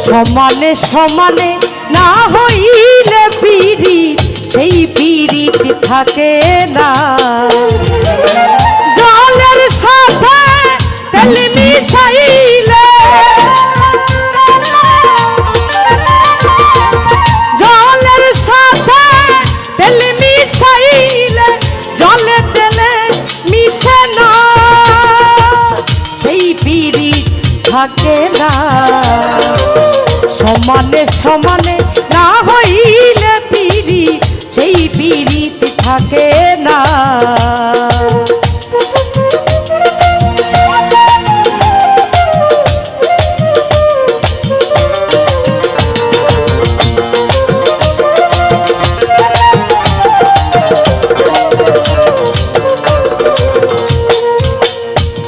সমানে সমানে না হইলে পীড়িত সেই পীড়িত থাকে না। জলের সাথে তেল মিশাইলে জলের সাথে তেল মিশাইলে জলে তেলে মিশে না সেই পীড়িত থাকে না। সমানে সমানে না হইলে পীড়িত সেই পীড়িত থাকে না।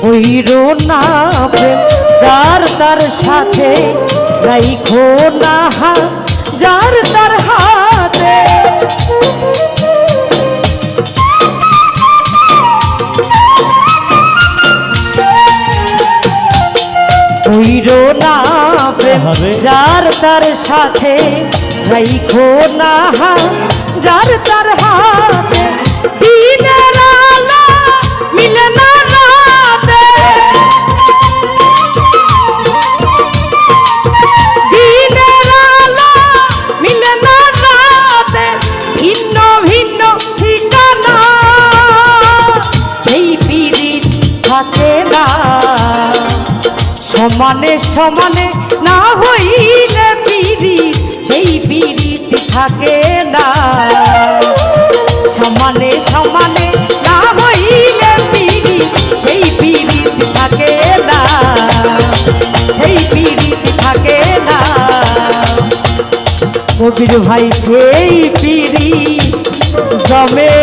হইরো না প্রেম যার তার সাথে রাইখো না যার তার হাতে। হইরো না প্রেম যার তার সাথে রাইখো না যার তার হাতে। দিনের আলো মিলে না রাতে, দিনের আলো মিলে না রাতে, ভিন্ন ভিন্ন ঠিকানা সেই পীড়িত থাকে না। সমানে সমানে না হইলে পীড়িত সেই পীড়িত থাকে না। সমানে সমানে না হইলে পীড়িত সেই পীড়িত থাকে না, সেই পীড়িত থাকে না। কবির ভাই সেই পীড়িত জমে